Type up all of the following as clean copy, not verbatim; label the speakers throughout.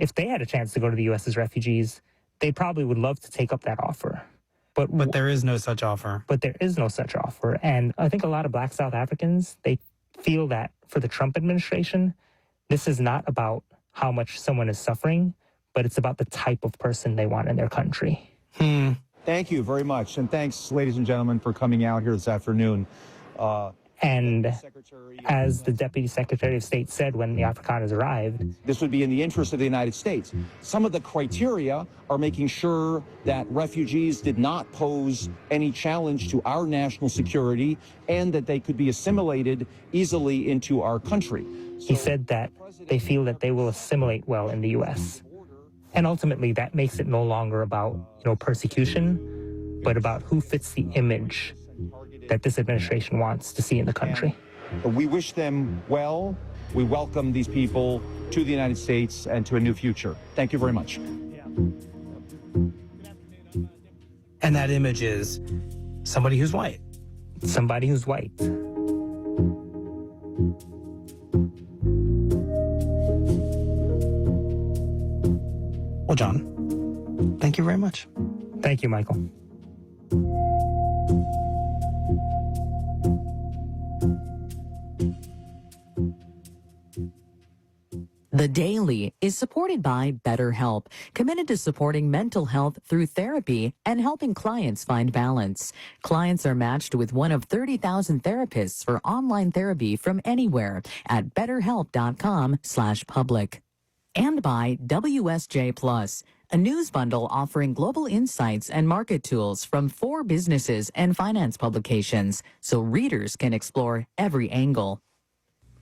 Speaker 1: if they had a chance to go to the U.S. as refugees, they probably would love to take up that offer.
Speaker 2: But there is no such offer.
Speaker 1: But there is no such offer. And I think a lot of Black South Africans, they feel that for the Trump administration, this is not about how much someone is suffering, but it's about the type of person they want in their country.
Speaker 3: Thank you very much. And thanks, ladies and gentlemen, for coming out here this afternoon.
Speaker 1: And as the Deputy Secretary of State said when the Afrikaners arrived,
Speaker 3: this would be in the interest of the United States. Some of the criteria are making sure that refugees did not pose any challenge to our national security and that they could be assimilated easily into our country.
Speaker 1: He said that they feel that they will assimilate well in the U.S. And ultimately, that makes it no longer about, persecution, but about who fits the image that this administration wants to see in the country.
Speaker 3: We wish them well. We welcome these people to the United States and to a new future. Thank you very much.
Speaker 2: And that image is somebody who's white.
Speaker 1: Somebody who's white.
Speaker 2: Well, John, thank you very much.
Speaker 1: Thank you, Michael.
Speaker 4: The Daily is supported by BetterHelp, committed to supporting mental health through therapy and helping clients find balance. Clients are matched with one of 30,000 therapists for online therapy from anywhere at betterhelp.com/public. And by WSJ Plus, a news bundle offering global insights and market tools from 4 businesses and finance publications so readers can explore every angle.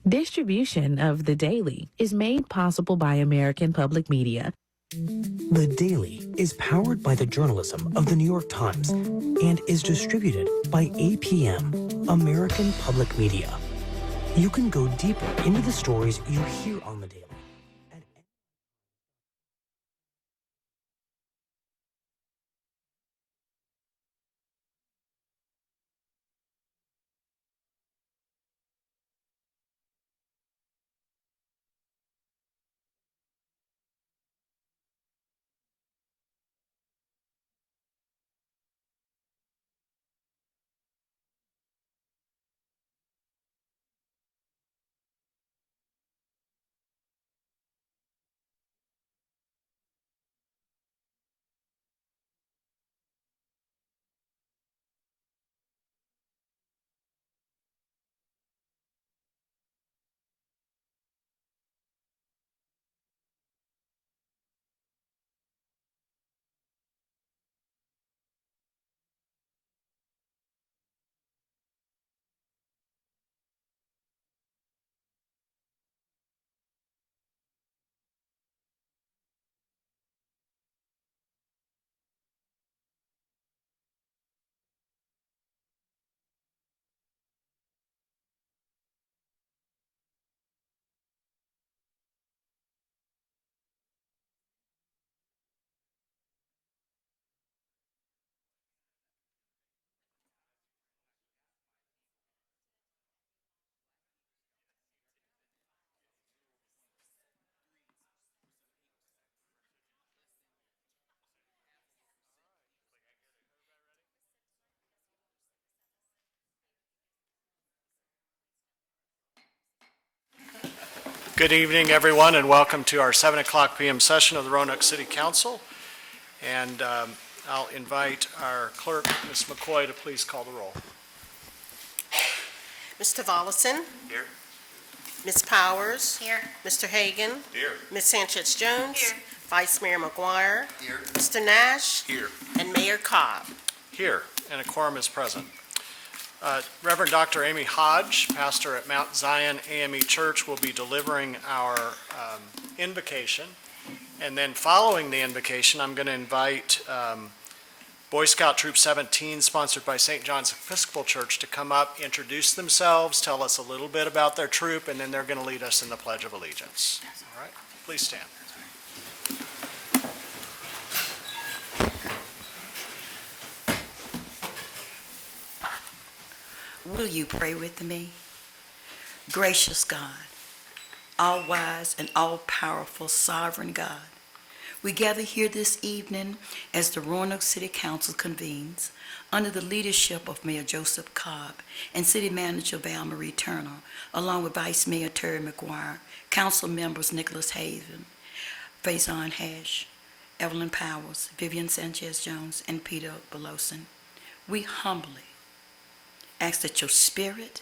Speaker 5: Distribution of The Daily is made possible by American Public Media.
Speaker 6: The Daily is powered by the journalism of the New York Times and is distributed by APM, American Public Media. You can go deeper into the stories you hear on The Daily.
Speaker 7: Good evening, everyone, and welcome to our 7 o'clock p.m. session of the Roanoke City Council. And I'll invite our clerk, Ms. McCoy, to please call the roll.
Speaker 8: Mr. Volleson?
Speaker 7: Here.
Speaker 8: Ms. Powers?
Speaker 9: Here.
Speaker 8: Mr. Hagan?
Speaker 7: Here.
Speaker 8: Ms. Sanchez-Jones?
Speaker 9: Here.
Speaker 8: Vice Mayor McGuire?
Speaker 7: Here.
Speaker 8: Mr. Nash?
Speaker 7: Here.
Speaker 8: And Mayor Cobb.
Speaker 7: Here, and a quorum is present. Reverend Dr. Amy Hodge, pastor at Mount Zion AME Church, will be delivering our invocation. And then following the invocation, I'm going to invite Boy Scout Troop 17, sponsored by St. John's Episcopal Church, to come up, introduce themselves, tell us a little bit about their troop, and then they're going to lead us in the Pledge of Allegiance. All right, please stand.
Speaker 9: Will you pray with me? Gracious God, all-wise and all-powerful sovereign God. We gather here this evening as the Roanoke City Council convenes under the leadership of Mayor Joseph Cobb and City Manager Val Marie Turner, along with Vice Mayor Terry McGuire, Council members Nicholas Haven, Faison Hash, Evelyn Powers, Vivian Sanchez-Jones, and Peter Belosin. We humbly ask that your spirit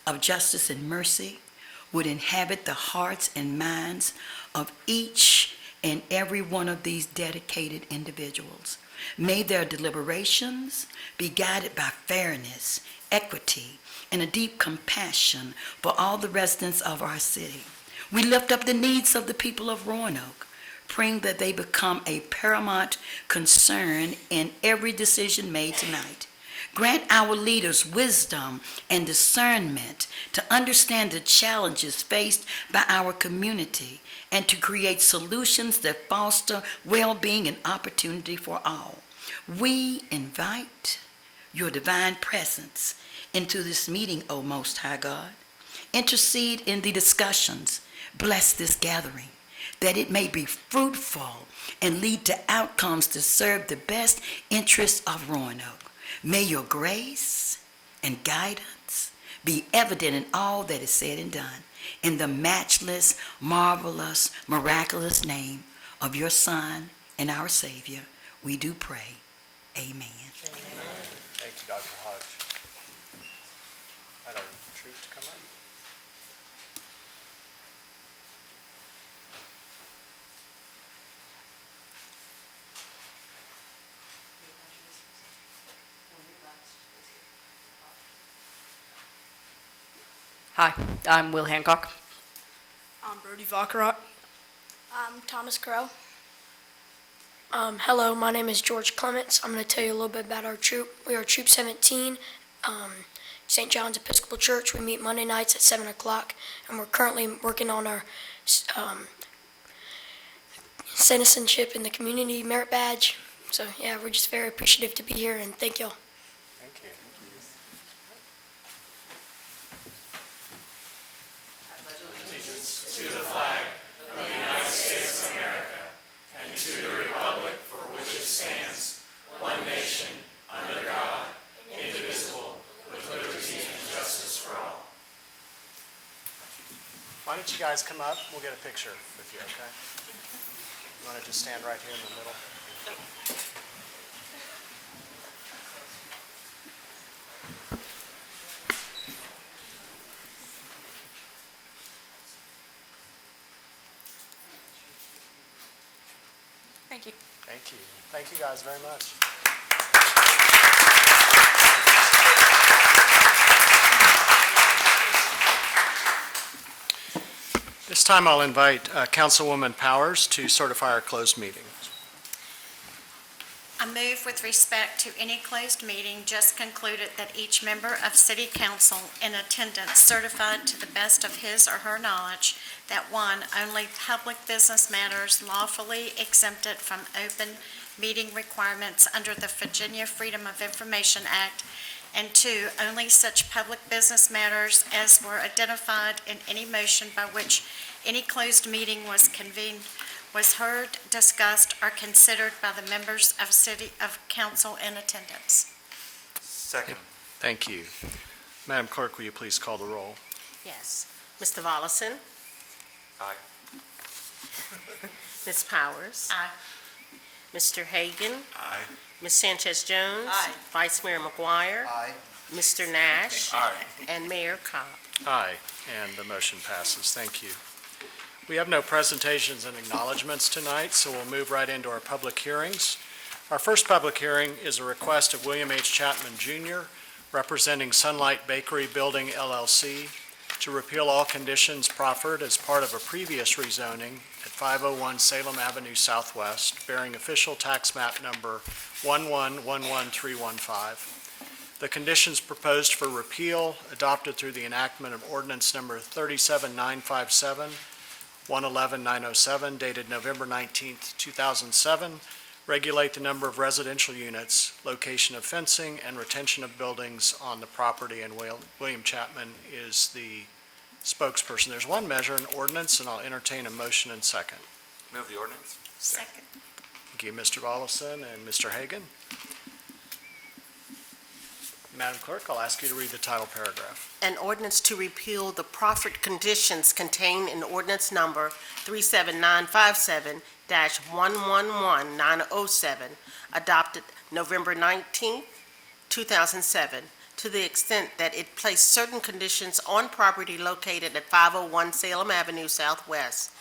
Speaker 9: of justice and mercy would inhabit the hearts and minds of each and every one of these dedicated individuals. May their deliberations be guided by fairness, equity, and a deep compassion for all the residents of our city. We lift up the needs of the people of Roanoke, praying that they become a paramount concern in every decision made tonight. Grant our leaders wisdom and discernment to understand the challenges faced by our community and to create solutions that foster well-being and opportunity for all. We invite your divine presence into this meeting, O Most High God. Intercede in the discussions. Bless this gathering, that it may be fruitful and lead to outcomes to serve the best interests of Roanoke. May your grace and guidance be evident in all that is said and done. In the matchless, marvelous, miraculous name of your Son and our Savior, we do pray. Amen.
Speaker 7: Amen. Thank you, Dr. Hodge. I'd like the troops to come up.
Speaker 10: Hi, I'm Will Hancock.
Speaker 11: I'm Brody Vakarot.
Speaker 12: I'm Thomas Crow. Hello, my name is George Clements. I'm going to tell you a little bit about our troop. We are Troop 17, St. John's Episcopal Church. We meet Monday nights at 7 o'clock, and we're currently working on our citizenship in the community merit badge. So, yeah, we're just very appreciative to be here, and thank y'all.
Speaker 7: Thank you.
Speaker 13: To the flag of the United States of America and to the republic for which it stands, one nation, under God, indivisible, with liberty and justice for all.
Speaker 7: Why don't you guys come up? We'll get a picture with you, okay? You want to just stand right here in the middle?
Speaker 10: Thank you.
Speaker 7: Thank you. Thank you guys very much. This time I'll invite Councilwoman Powers to certify our closed meeting.
Speaker 8: I move with respect to any closed meeting just concluded that each member of City Council in attendance certified to the best of his or her knowledge that one, only public business matters lawfully exempted from open meeting requirements under the Virginia Freedom of Information Act, and two, only such public business matters as were identified in any motion by which any closed meeting was convened, was heard, discussed, or considered by the members of City of Council in attendance.
Speaker 13: Second.
Speaker 7: Thank you. Madam Clerk, will you please call the roll?
Speaker 8: Yes. Mr. Volleson?
Speaker 13: Aye.
Speaker 8: Ms. Powers?
Speaker 10: Aye.
Speaker 8: Mr. Hagan?
Speaker 13: Aye.
Speaker 8: Ms. Sanchez-Jones?
Speaker 10: Aye.
Speaker 8: Vice Mayor McGuire?
Speaker 13: Aye.
Speaker 8: Mr. Nash?
Speaker 13: Aye.
Speaker 8: And Mayor Cobb.
Speaker 7: Aye, and the motion passes. Thank you. We have no presentations and acknowledgements tonight, so we'll move right into our public hearings. Our first public hearing is a request of William H. Chapman Jr., representing Sunlight Bakery Building LLC, to repeal all conditions proffered as part of a previous rezoning at 501 Salem Avenue Southwest, bearing official tax map number 1111315. The conditions proposed for repeal, adopted through the enactment of ordinance number 37957, 111907, dated November 19, 2007, regulate the number of residential units, location of fencing, and retention of buildings on the property, and William Chapman is the spokesperson. There's one measure, an ordinance, and I'll entertain a motion and second.
Speaker 13: Move the ordinance.
Speaker 8: Second.
Speaker 7: Thank you, Mr. Volleson and Mr. Hagan. Madam Clerk, I'll ask you to read the title paragraph.
Speaker 14: An ordinance to repeal the proffered conditions contained in ordinance number 37957-111907, adopted November 19, 2007, to the extent that it placed certain conditions on property located at 501 Salem Avenue Southwest,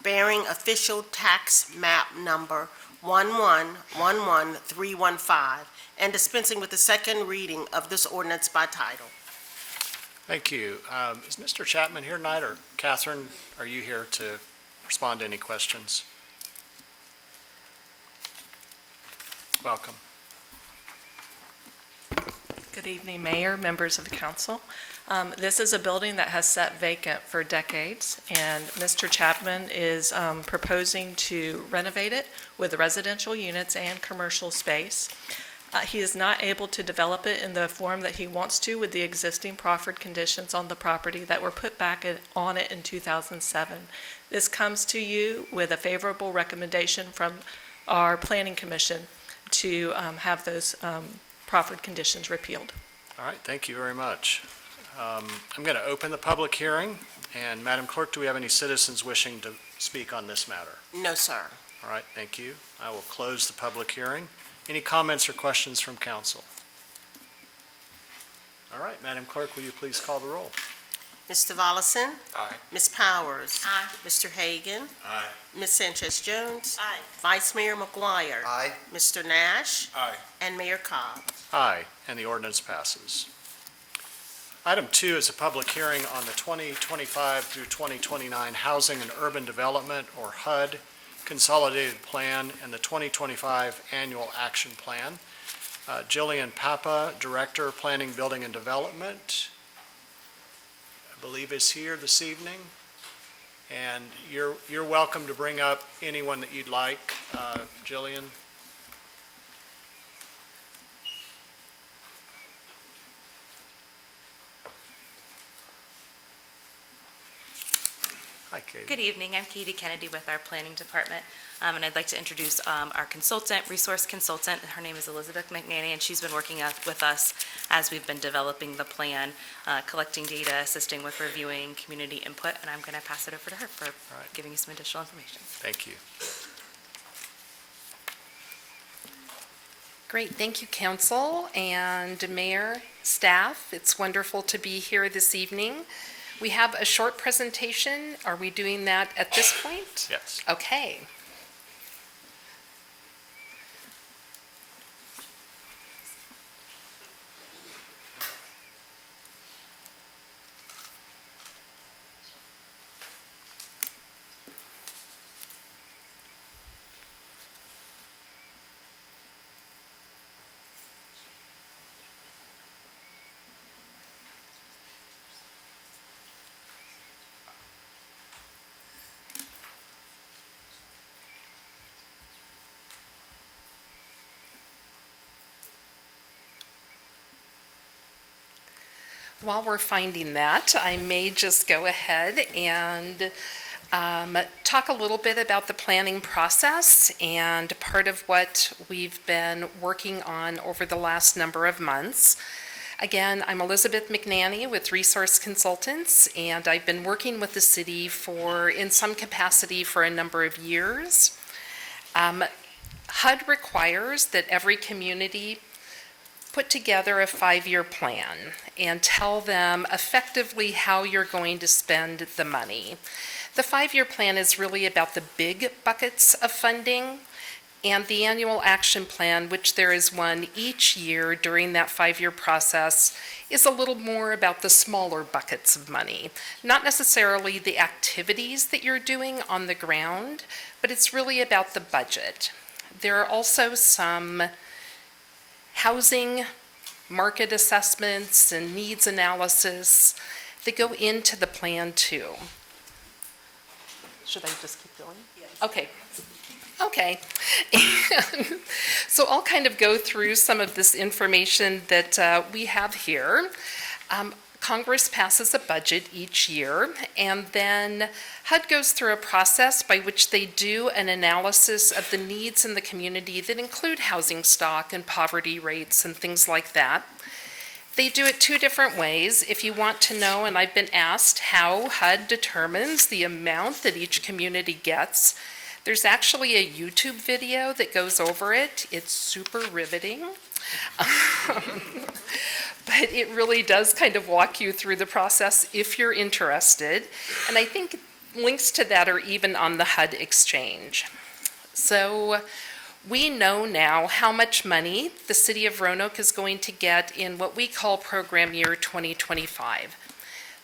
Speaker 14: bearing official tax map number 1111315, and dispensing with the second reading of this ordinance by title.
Speaker 7: Thank you. Is Mr. Chapman here tonight, or Catherine, are you here to respond to any questions? Welcome.
Speaker 15: Good evening, Mayor, members of the council. This is a building that has sat vacant for decades, and Mr. Chapman is proposing to renovate it with residential units and commercial space. He is not able to develop it in the form that he wants to with the existing proffered conditions on the property that were put back on it in 2007. This comes to you with a favorable recommendation from our Planning Commission to have those proffered conditions repealed.
Speaker 7: All right, thank you very much. I'm going to open the public hearing, and Madam Clerk, do we have any citizens wishing to speak on this matter?
Speaker 14: No, sir.
Speaker 7: All right, thank you. I will close the public hearing. Any comments or questions from council? All right, Madam Clerk, will you please call the roll?
Speaker 14: Mr. Volleson?
Speaker 13: Aye.
Speaker 14: Ms. Powers?
Speaker 8: Aye.
Speaker 14: Mr. Hagan?
Speaker 13: Aye.
Speaker 14: Ms. Sanchez Jones?
Speaker 8: Aye.
Speaker 14: Vice Mayor McGuire?
Speaker 13: Aye.
Speaker 14: Mr. Nash?
Speaker 13: Aye.
Speaker 14: And Mayor Cobb.
Speaker 7: Aye, and the ordinance passes. Item 2 is a public hearing on the 2025 through 2029 Housing and Urban Development, or HUD, Consolidated Plan and the 2025 Annual Action Plan. Jillian Papa, Director, Planning, Building and Development, I believe is here this evening. And you're welcome to bring up anyone that you'd like, Jillian. Hi, Katie.
Speaker 16: Good evening. I'm Katie Kennedy with our Planning Department, and I'd like to introduce our consultant, resource consultant. Her name is Elizabeth McNaney, and she's been working with us as we've been developing the plan, collecting data, assisting with reviewing community input, and I'm going to pass it over to her for giving you some additional information.
Speaker 7: Thank you.
Speaker 17: Great. Thank you, Council and Mayor, staff. It's wonderful to be here this evening. We have a short presentation. Are we doing that at this point?
Speaker 7: Yes.
Speaker 17: Okay. While we're finding that, I may just go ahead and talk a little bit about the planning process and part of what we've been working on over the last number of months. Again, I'm Elizabeth McNaney with Resource Consultants, and I've been working with the city in some capacity for a number of years. HUD requires that every community put together a 5-year plan and tell them effectively how you're going to spend the money. The 5-year plan is really about the big buckets of funding, and the annual action plan, which there is one each year during that 5-year process, is a little more about the smaller buckets of money. Not necessarily the activities that you're doing on the ground, but it's really about the budget. There are also some housing market assessments and needs analysis that go into the plan too. Should I just keep going? Yes. Okay. Okay. And so I'll kind of go through some of this information that we have here. Congress passes a budget each year, and then HUD goes through a process by which they do an analysis of the needs in the community that include housing stock and poverty rates and things like that. They do it two different ways. If you want to know, and I've been asked how HUD determines the amount that each community gets, there's actually a YouTube video that goes over it. It's super riveting. But it really does kind of walk you through the process if you're interested. And I think links to that are even on the HUD Exchange. So we know now how much money the city of Roanoke is going to get in what we call program year 2025.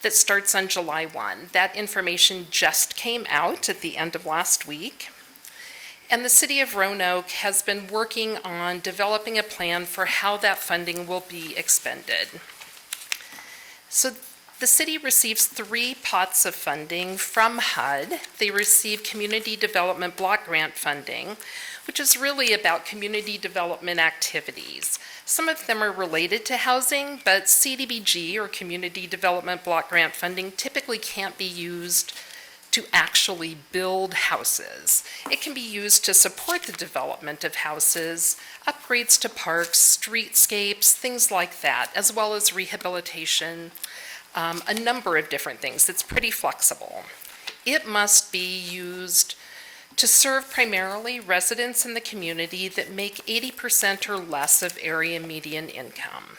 Speaker 17: That starts on July 1. That information just came out at the end of last week. And the city of Roanoke has been working on developing a plan for how that funding will be expended. So the city receives 3 pots of funding from HUD. They receive community development block grant funding, which is really about community development activities. Some of them are related to housing, but CDBG, or community development block grant funding, typically can't be used to actually build houses. It can be used to support the development of houses, upgrades to parks, streetscapes, things like that, as well as rehabilitation, a number of different things. It's pretty flexible. It must be used to serve primarily residents in the community that make 80% or less of area median income.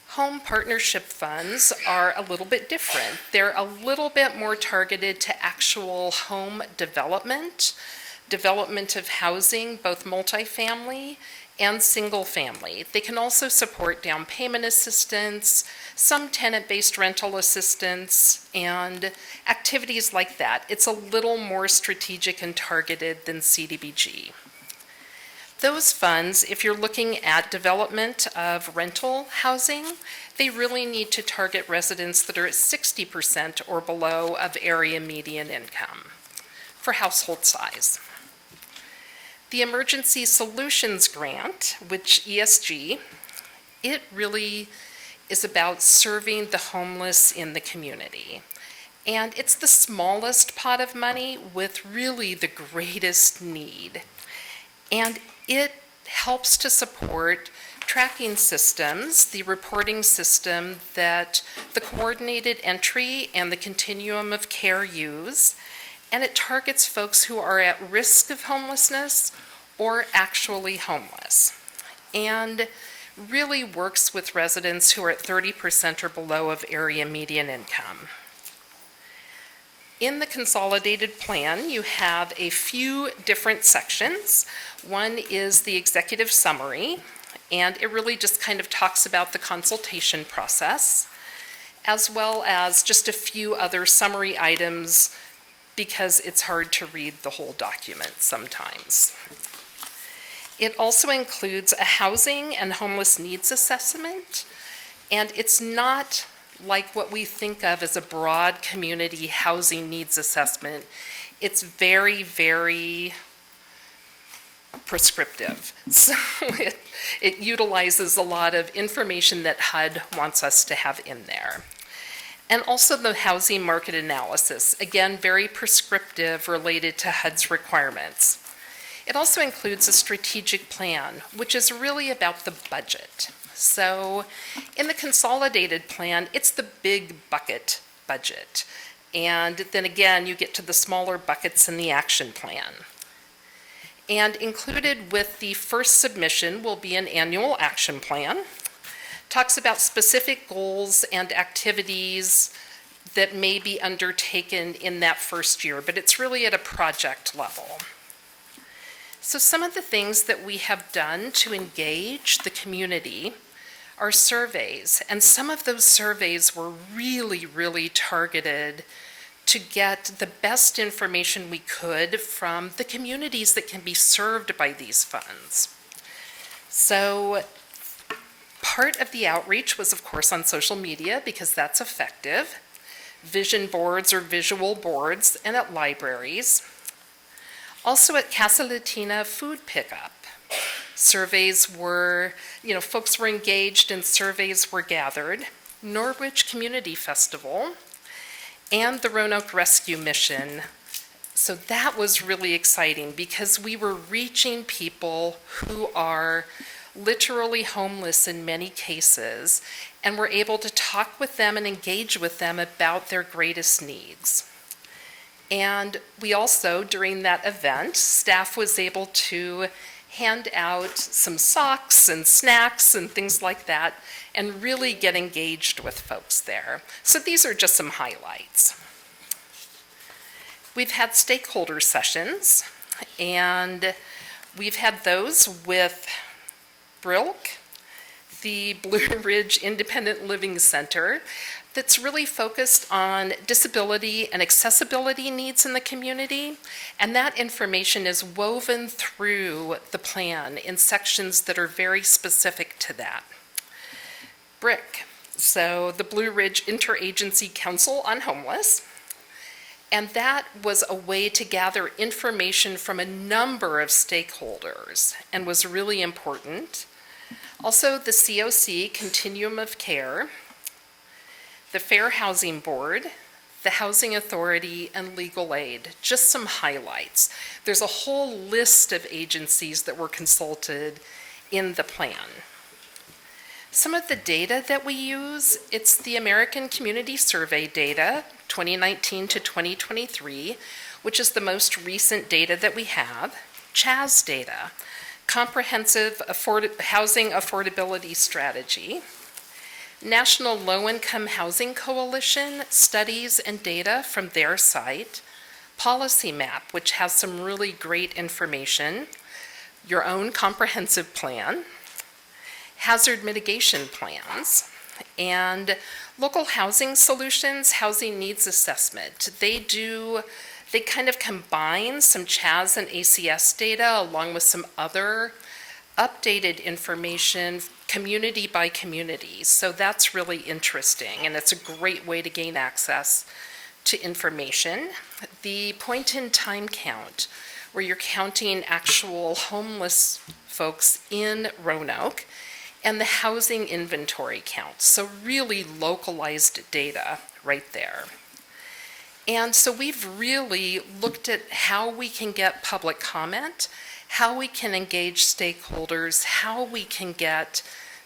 Speaker 17: Home partnership funds are a little bit different. They're a little bit more targeted to actual home development of housing, both multifamily and single family. They can also support down payment assistance, some tenant-based rental assistance, and activities like that. It's a little more strategic and targeted than CDBG. Those funds, if you're looking at development of rental housing, they really need to target residents that are at 60% or below of area median income for household size. The Emergency Solutions Grant, which ESG, it really is about serving the homeless in the community. And it's the smallest pot of money with really the greatest need. And it helps to support tracking systems, the reporting system that the coordinated entry and the continuum of care use, and it targets folks who are at risk of homelessness or actually homeless, and really works with residents who are at 30% or below of area median income. In the consolidated plan, you have a few different sections. One is the executive summary, and it really just kind of talks about the consultation process, as well as just a few other summary items because it's hard to read the whole document sometimes. It also includes a housing and homeless needs assessment, and it's not like what we think of as a broad community housing needs assessment. It's very, very prescriptive. So it utilizes a lot of information that HUD wants us to have in there. And also the housing market analysis, again, very prescriptive related to HUD's requirements. It also includes a strategic plan, which is really about the budget. So in the consolidated plan, it's the big bucket budget. And then again, you get to the smaller buckets in the action plan. And included with the first submission will be an annual action plan. Talks about specific goals and activities that may be undertaken in that first year, but it's really at a project level. So some of the things that we have done to engage the community are surveys, and some of those surveys were really, really targeted to get the best information we could from the communities that can be served by these funds. So part of the outreach was, of course, on social media because that's effective, vision boards or visual boards, and at libraries. Also at Casa Latina food pickup. Surveys were, folks were engaged and surveys were gathered. Norwich Community Festival, and the Roanoke Rescue Mission. So that was really exciting because we were reaching people who are literally homeless in many cases, and we're able to talk with them and engage with them about their greatest needs. And we also, during that event, staff was able to hand out some socks and snacks and things like that, and really get engaged with folks there. So these are just some highlights. We've had stakeholder sessions, and we've had those with Brilk, the Blue Ridge Independent Living Center, that's really focused on disability and accessibility needs in the community, and that information is woven through the plan in sections that are very specific to that. BRIC, so the Blue Ridge Interagency Council on Homeless, and that was a way to gather information from a number of stakeholders and was really important. Also, the COC, Continuum of Care, the Fair Housing Board, the Housing Authority, and Legal Aid. Just some highlights. There's a whole list of agencies that were consulted in the plan. Some of the data that we use, it's the American Community Survey data, 2019 to 2023, which is the most recent data that we have. CHAS data, Comprehensive Housing Affordability Strategy. National Low-Income Housing Coalition studies and data from their site. Policy Map, which has some really great information. Your own comprehensive plan. Hazard mitigation plans, and Local Housing Solutions Housing Needs Assessment. They kind of combine some CHAS and ACS data along with some other updated information community by community. So that's really interesting, and it's a great way to gain access to information. The point-in-time count, where you're counting actual homeless folks in Roanoke, and the housing inventory count. So really localized data right there. And so we've really looked at how we can get public comment, how we can engage stakeholders, how we can get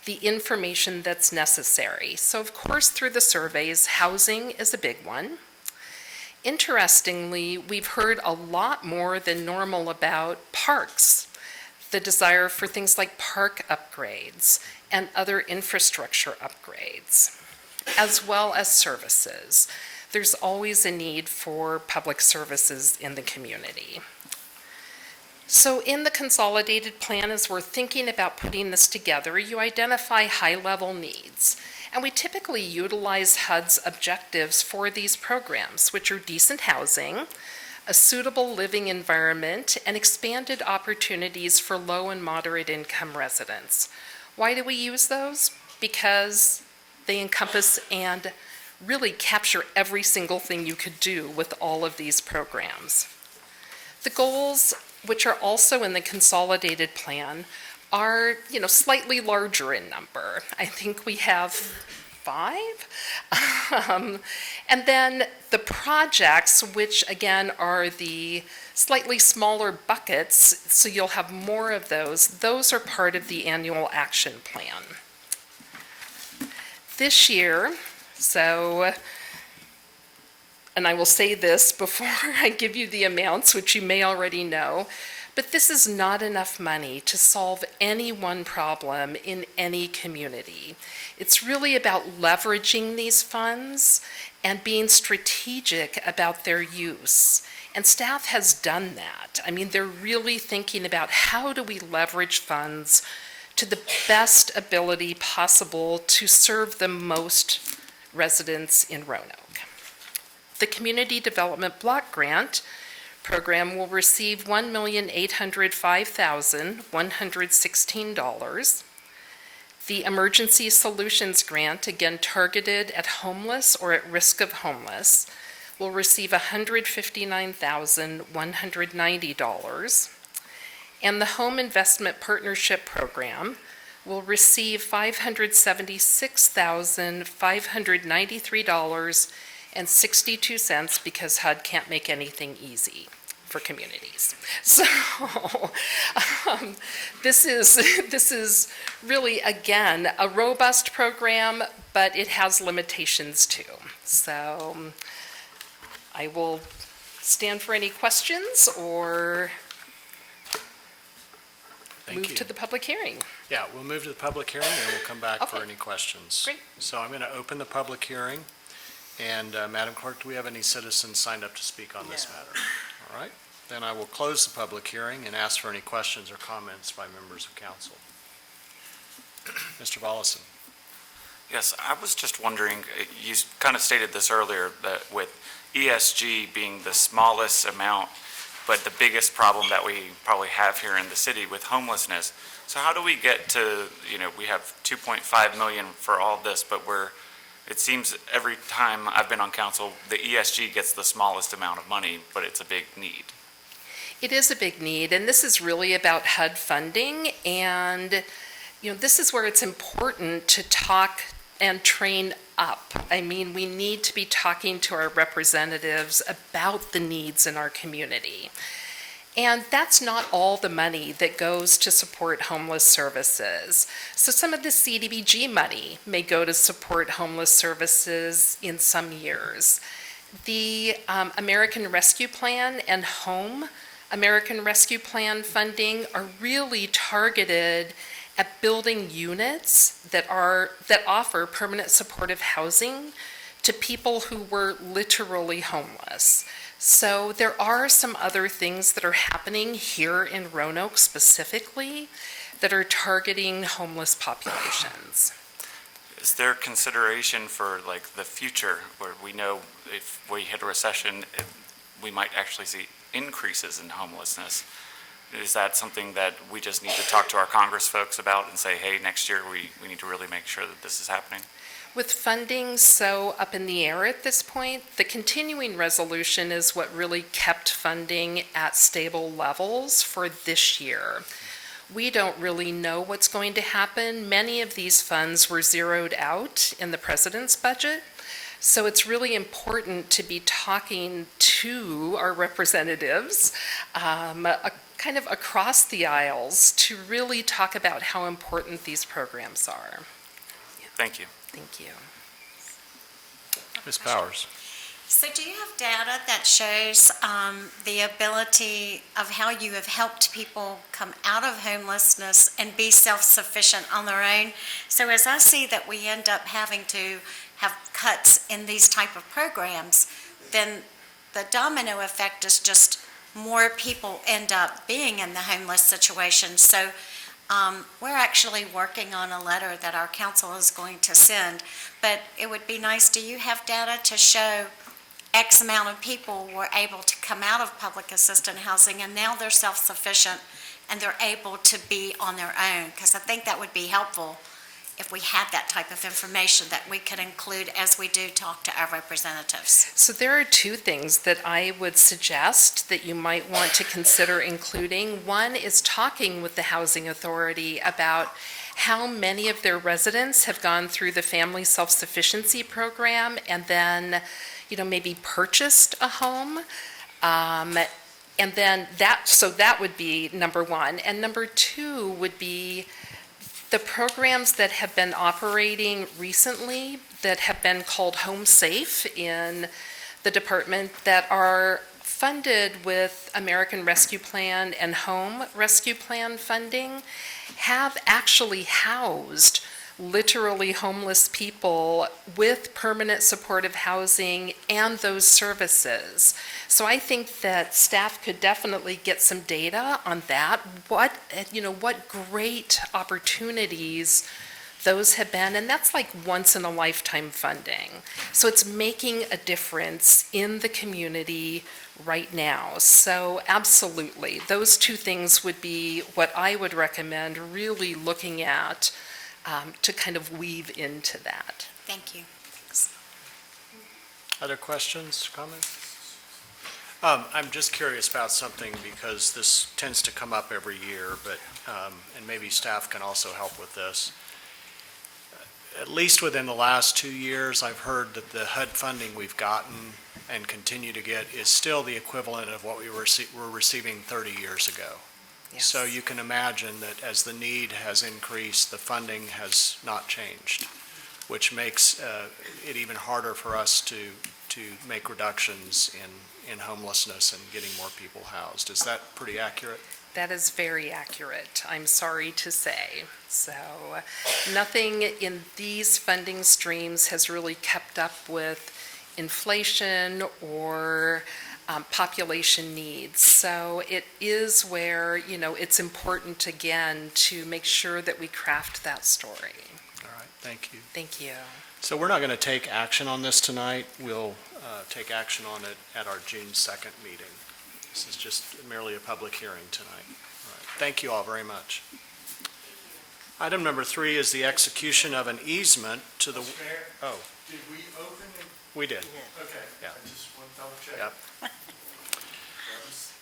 Speaker 17: the information that's necessary. So of course, through the surveys, housing is a big one. Interestingly, we've heard a lot more than normal about parks, the desire for things like park upgrades and other infrastructure upgrades, as well as services. There's always a need for public services in the community. So in the consolidated plan, as we're thinking about putting this together, you identify high-level needs. And we typically utilize HUD's objectives for these programs, which are decent housing, a suitable living environment, and expanded opportunities for low and moderate income residents. Why do we use those? Because they encompass and really capture every single thing you could do with all of these programs. The goals, which are also in the consolidated plan, are slightly larger in number. I think we have 5. And then the projects, which again are the slightly smaller buckets, so you'll have more of those are part of the annual action plan. This year, and I will say this before I give you the amounts, which you may already know, but this is not enough money to solve any one problem in any community. It's really about leveraging these funds and being strategic about their use. And staff has done that. I mean, they're really thinking about how do we leverage funds to the best ability possible to serve the most residents in Roanoke. The Community Development Block Grant program will receive $1,805,116. The Emergency Solutions Grant, again targeted at homeless or at risk of homeless, will receive $159,190. And the Home Investment Partnership Program will receive $576,593.62 because HUD can't make anything easy for communities. So this is really, again, a robust program, but it has limitations too. So I will stand for any questions or move to the public hearing.
Speaker 7: Yeah, we'll move to the public hearing and we'll come back for any questions.
Speaker 17: Great.
Speaker 7: So I'm going to open the public hearing. And Madam Clerk, do we have any citizens signed up to speak on this matter? All right. Then I will close the public hearing and ask for any questions or comments by members of council. Mr. Volleson.
Speaker 18: Yes, I was just wondering, you kind of stated this earlier, that with ESG being the smallest amount, but the biggest problem that we probably have here in the city with homelessness. So how do we get to, we have 2.5 million for all this, but it seems every time I've been on council, the ESG gets the smallest amount of money, but it's a big need.
Speaker 17: It is a big need, and this is really about HUD funding, and this is where it's important to talk and train up. I mean, we need to be talking to our representatives about the needs in our community. And that's not all the money that goes to support homeless services. So some of the CDBG money may go to support homeless services in some years. The American Rescue Plan and Home American Rescue Plan funding are really targeted at building units that offer permanent supportive housing to people who were literally homeless. So there are some other things that are happening here in Roanoke specifically that are targeting homeless populations.
Speaker 18: Is there consideration for the future where we know if we hit a recession, we might actually see increases in homelessness? Is that something that we just need to talk to our Congress folks about and say, hey, next year we need to really make sure that this is happening?
Speaker 17: With funding so up in the air at this point, the continuing resolution is what really kept funding at stable levels for this year. We don't really know what's going to happen. Many of these funds were zeroed out in the president's budget. So it's really important to be talking to our representatives kind of across the aisles to really talk about how important these programs are.
Speaker 18: Thank you.
Speaker 17: Thank you.
Speaker 7: Ms. Powers.
Speaker 8: So do you have data that shows the ability of how you have helped people come out of homelessness and be self-sufficient on their own? So as I see that we end up having to have cuts in these type of programs, then the domino effect is just more people end up being in the homeless situation. So we're actually working on a letter that our council is going to send, but it would be nice, do you have data to show X amount of people were able to come out of public assistance housing and now they're self-sufficient and they're able to be on their own? Because I think that would be helpful if we had that type of information that we could include as we do talk to our representatives.
Speaker 17: So there are two things that I would suggest that you might want to consider including. One is talking with the Housing Authority about how many of their residents have gone through the Family Self-Sufficiency Program and then, maybe purchased a home. And then that would be number one. And number two would be the programs that have been operating recently that have been called Home Safe in the department that are funded with American Rescue Plan and Home Rescue Plan funding have actually housed literally homeless people with permanent supportive housing and those services. So I think that staff could definitely get some data on that. What great opportunities those have been, and that's like once in a lifetime funding. So it's making a difference in the community right now. So absolutely, those two things would be what I would recommend really looking at to kind of weave into that.
Speaker 8: Thank you. Thanks.
Speaker 7: Other questions, comments? I'm just curious about something because this tends to come up every year, but, and maybe staff can also help with this. At least within the last 2 years, I've heard that the HUD funding we've gotten and continue to get is still the equivalent of what we were receiving 30 years ago.
Speaker 14: Yes.
Speaker 7: So you can imagine that as the need has increased, the funding has not changed, which makes it even harder for us to make reductions in homelessness and getting more people housed. Is that pretty accurate?
Speaker 17: That is very accurate, I'm sorry to say. So nothing in these funding streams has really kept up with inflation or population needs. So it is where, it's important, again, to make sure that we craft that story.
Speaker 7: All right, thank you.
Speaker 17: Thank you.
Speaker 7: So we're not going to take action on this tonight. We'll take action on it at our June 2nd meeting. This is just merely a public hearing tonight. All right. Thank you all very much. Item number 3 is the execution of an easement to the... Oh.
Speaker 13: Did we open it?
Speaker 7: We did.
Speaker 13: Okay.
Speaker 7: Yeah.
Speaker 13: I just want to double check.
Speaker 7: Yep.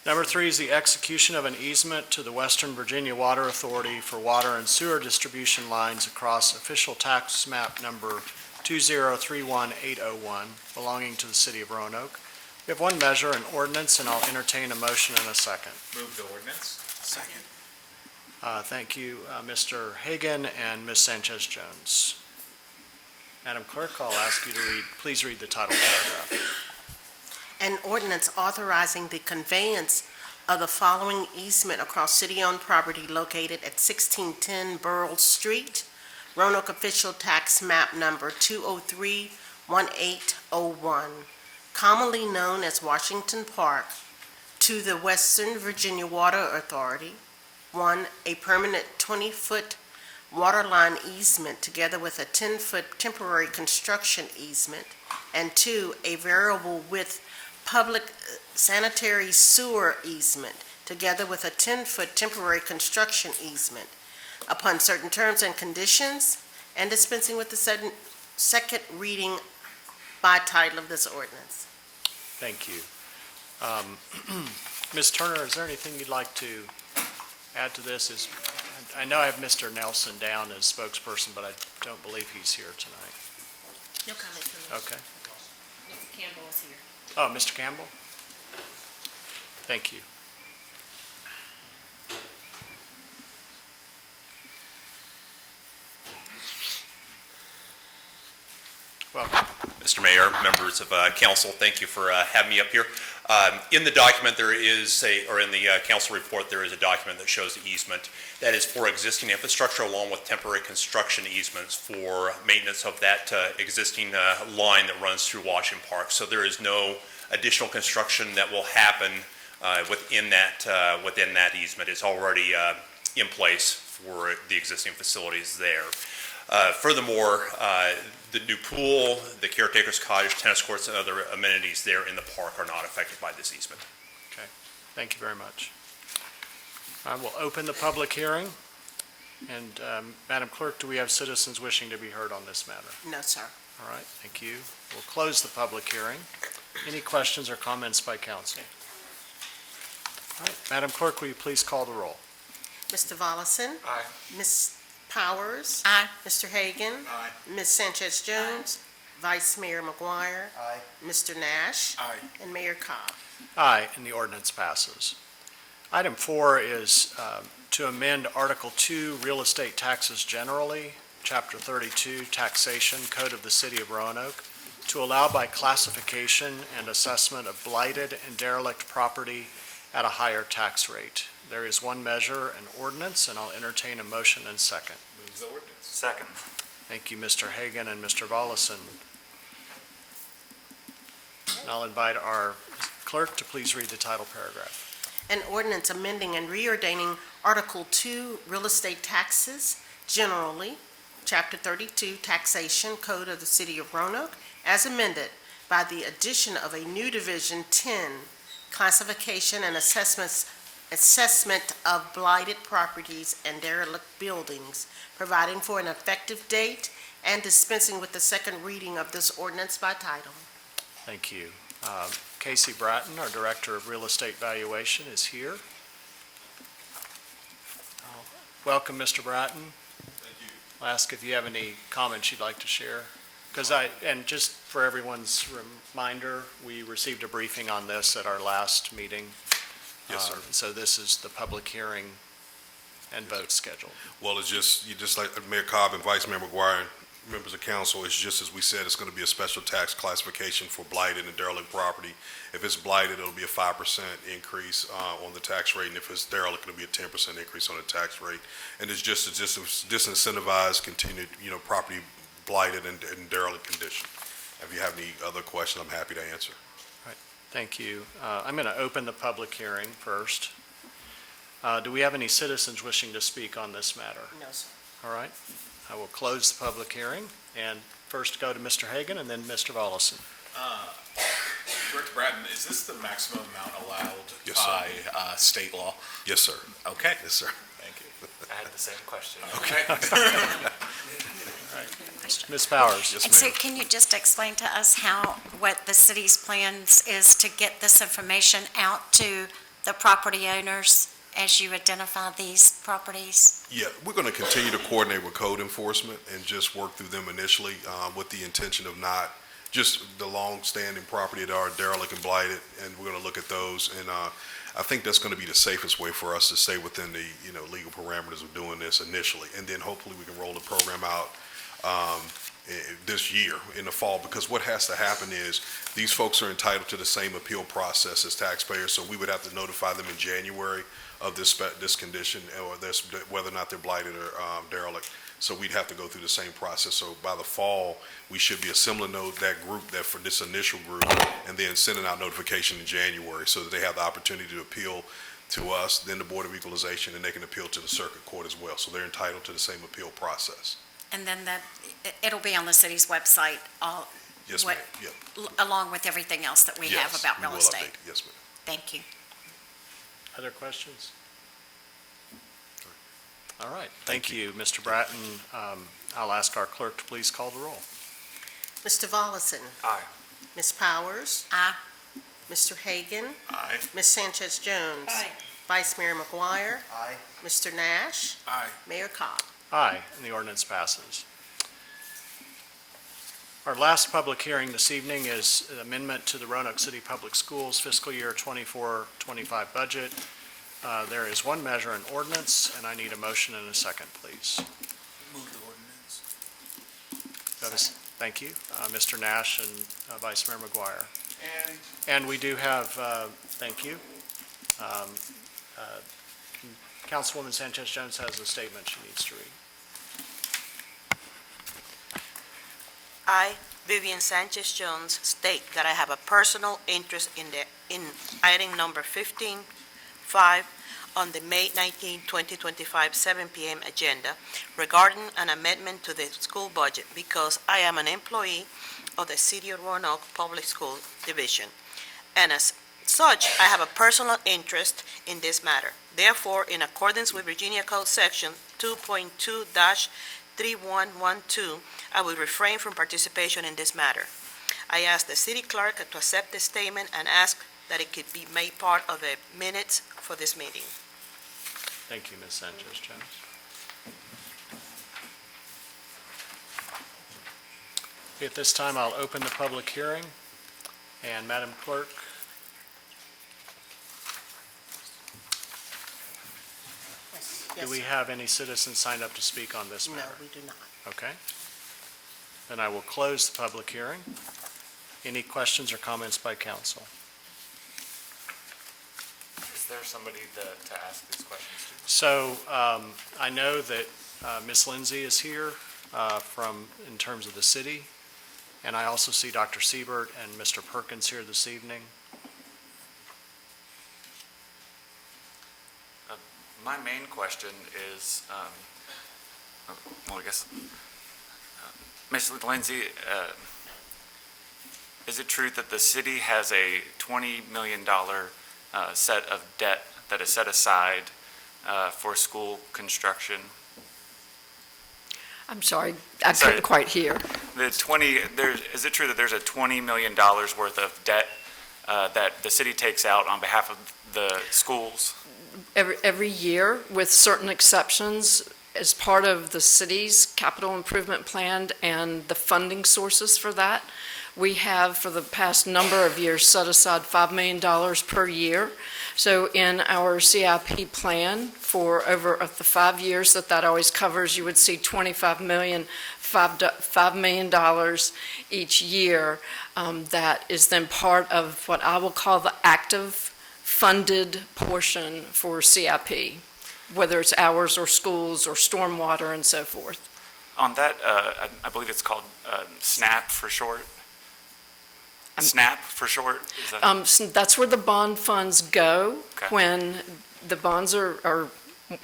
Speaker 7: Number 3 is the execution of an easement to the Western Virginia Water Authority for water and sewer distribution lines across official tax map number 2031801 belonging to the city of Roanoke. We have one measure, an ordinance, and I'll entertain a motion in a second.
Speaker 18: Move the ordinance.
Speaker 14: Second.
Speaker 7: Thank you, Mr. Hagan and Ms. Sanchez-Jones. Madam Clerk, I'll ask you to please read the title paragraph.
Speaker 14: An ordinance authorizing the conveyance of the following easement across city-owned property located at 1610 Burrell Street, Roanoke official tax map number 2031801, commonly known as Washington Park, to the Western Virginia Water Authority. 1, a permanent 20-foot water line easement together with a 10-foot temporary construction easement, and 2, a variable width public sanitary sewer easement together with a 10-foot temporary construction easement upon certain terms and conditions, and dispensing with the second reading by title of this ordinance.
Speaker 7: Thank you. Ms. Turner, is there anything you'd like to add to this? I know I have Mr. Nelson down as spokesperson, but I don't believe he's here tonight.
Speaker 14: No comment from me.
Speaker 7: Okay.
Speaker 14: Mr. Campbell is here.
Speaker 7: Oh, Mr. Campbell? Thank you. Welcome.
Speaker 19: Mr. Mayor, members of council, thank you for having me up here. In the document there is in the council report, there is a document that shows the easement that is for existing infrastructure along with temporary construction easements for maintenance of that existing line that runs through Washington Park. So there is no additional construction that will happen within that easement. It's already in place for the existing facilities there. Furthermore, the new pool, the caretaker's cottage, tennis courts, and other amenities there in the park are not affected by this easement.
Speaker 7: Okay, thank you very much. I will open the public hearing. And Madam Clerk, do we have citizens wishing to be heard on this matter?
Speaker 14: No, sir.
Speaker 7: All right, thank you. We'll close the public hearing. Any questions or comments by council? All right, Madam Clerk, will you please call the roll?
Speaker 14: Mr. Volleson?
Speaker 18: Aye.
Speaker 14: Ms. Powers?
Speaker 8: Aye.
Speaker 14: Mr. Hagan?
Speaker 18: Aye.
Speaker 14: Ms. Sanchez-Jones? Vice Mayor McGuire?
Speaker 18: Aye.
Speaker 14: Mr. Nash?
Speaker 18: Aye.
Speaker 14: And Mayor Cobb.
Speaker 7: Aye, and the ordinance passes. Item 4 is to amend Article 2, Real Estate Taxes Generally, Chapter 32, Taxation, Code of the City of Roanoke, to allow by classification and assessment of blighted and derelict property at a higher tax rate. There is one measure, an ordinance, and I'll entertain a motion and second.
Speaker 18: Move the ordinance. Second.
Speaker 7: Thank you, Mr. Hagan and Mr. Volleson. And I'll invite our clerk to please read the title paragraph.
Speaker 14: An ordinance amending and reordaining Article 2, Real Estate Taxes Generally, Chapter 32, Taxation, Code of the City of Roanoke, as amended by the addition of a new Division 10, Classification and Assessment of Blighted Properties and Derelict Buildings, providing for an effective date and dispensing with the second reading of this ordinance by title.
Speaker 7: Thank you. Casey Bratton, our Director of Real Estate Valuation, is here. Welcome, Mr. Bratton.
Speaker 20: Thank you.
Speaker 7: I'll ask if you have any comments you'd like to share. And just for everyone's reminder, we received a briefing on this at our last meeting.
Speaker 20: Yes, sir.
Speaker 7: So this is the public hearing and vote scheduled.
Speaker 20: Well, it's just like Mayor Cobb and Vice Mayor McGuire and members of council, it's just as we said, it's going to be a special tax classification for blighted and derelict property. If it's blighted, it'll be a 5% increase on the tax rate, and if it's derelict, it'll be a 10% increase on the tax rate. And it's just to disincentivize continued, property blighted and derelict condition. If you have any other questions, I'm happy to answer.
Speaker 7: All right, thank you. I'm going to open the public hearing first. Do we have any citizens wishing to speak on this matter?
Speaker 14: No, sir.
Speaker 7: All right, I will close the public hearing and first go to Mr. Hagan and then Mr. Vollison.
Speaker 21: Director Bratton, is this the maximum amount allowed
Speaker 20: Yes, sir.
Speaker 21: by state law?
Speaker 20: Yes, sir.
Speaker 21: Okay.
Speaker 20: Yes, sir.
Speaker 21: Thank you.
Speaker 18: I had the same question.
Speaker 21: Okay.
Speaker 7: Ms. Powers.
Speaker 20: Yes,
Speaker 8: And so
Speaker 20: ma'am.
Speaker 8: can you just explain to us what the city's plans is to get this information out to the property owners as you identify these properties?
Speaker 20: Yeah, we're going to continue to coordinate with code enforcement and just work through them initially with the intention of not just the long-standing property that are derelict and blighted, and we're going to look at those. And I think that's going to be the safest way for us to stay within the legal parameters of doing this initially, and then hopefully we can roll the program out this year in the fall, because what has to happen is these folks are entitled to the same appeal process as taxpayers, so we would have to notify them in January of this condition, or whether or not they're blighted or derelict. So we'd have to go through the same process. So by the fall, we should be assembling that group, that for this initial group, and then sending out notification in January so that they have the opportunity to appeal to us, then the Board of Equalization, and they can appeal to the circuit court as well. So they're entitled to the same appeal process.
Speaker 8: And then it'll be on the city's website,
Speaker 20: Yes, ma'am. Yep.
Speaker 8: along with everything else that we have about
Speaker 20: we
Speaker 8: real
Speaker 20: will
Speaker 8: estate.
Speaker 20: update it. Yes, ma'am.
Speaker 8: Thank you.
Speaker 7: Other questions? All right, thank you, Mr. Bratton. I'll ask our clerk to please call the roll.
Speaker 14: Mr. Vollison?
Speaker 18: Aye.
Speaker 14: Ms. Powers?
Speaker 8: Aye.
Speaker 14: Mr. Hagan?
Speaker 21: Aye.
Speaker 14: Ms. Sanchez Jones?
Speaker 8: Aye.
Speaker 14: Vice Mayor McGuire?
Speaker 21: Aye.
Speaker 14: Mr. Nash?
Speaker 21: Aye.
Speaker 14: Mayor Cobb?
Speaker 7: Aye, and the ordinance passes. Our last public hearing this evening is an amendment to the Roanoke City Public Schools fiscal year 24-25 budget. There is one measure and ordinance, and I need a motion and a second, please.
Speaker 21: Move the ordinance.
Speaker 7: Thank you, Mr. Nash and Vice Mayor McGuire.
Speaker 21: And
Speaker 7: And we do have, thank you. Councilwoman Sanchez Jones has a statement she needs to read.
Speaker 22: I, Vivian Sanchez Jones, state that I have a personal interest in item number 15.5 on the May 19, 2025, 7 p.m. agenda regarding an amendment to the school budget because I am an employee of the City of Roanoke Public School Division. And as such, I have a personal interest in this matter. Therefore, in accordance with Virginia Code Section 2.2-3112, I will refrain from participation in this matter. I ask the city clerk to accept this statement and ask that it could be made part of the minutes for this meeting.
Speaker 7: Thank you, Ms. Sanchez Jones. At this time, I'll open the public hearing. And Madam Clerk, do we have any citizens signed up to speak on this matter?
Speaker 14: No, we do not.
Speaker 7: Okay. Then I will close the public hearing. Any questions or comments by council?
Speaker 18: Is there somebody to ask these questions to?
Speaker 7: So I know that Ms. Lindsay is here in terms of the city, and I also see Dr. Siebert and Mr. Perkins here this evening.
Speaker 18: My main question is, well, I guess, Ms. Lindsay, is it true that the city has a $20 million set of debt that is set aside for school construction?
Speaker 10: I'm sorry, I couldn't quite hear.
Speaker 18: Is it true that there's a $20 million worth of debt that the city takes out on behalf of the schools?
Speaker 2: Every year, with certain exceptions, as part of the city's capital improvement plan and the funding sources for that, we have, for the past number of years, set aside $5 million per year. So in our CIP plan for over the 5 years that always covers, you would see $5 million each year. That is then part of what I will call the active funded portion for CIP, whether it's ours or schools or stormwater and so forth.
Speaker 18: On that, I believe it's called SNAP for short. SNAP for short? Is that...
Speaker 2: That's where the bond funds go.
Speaker 18: Okay.
Speaker 2: When the bonds go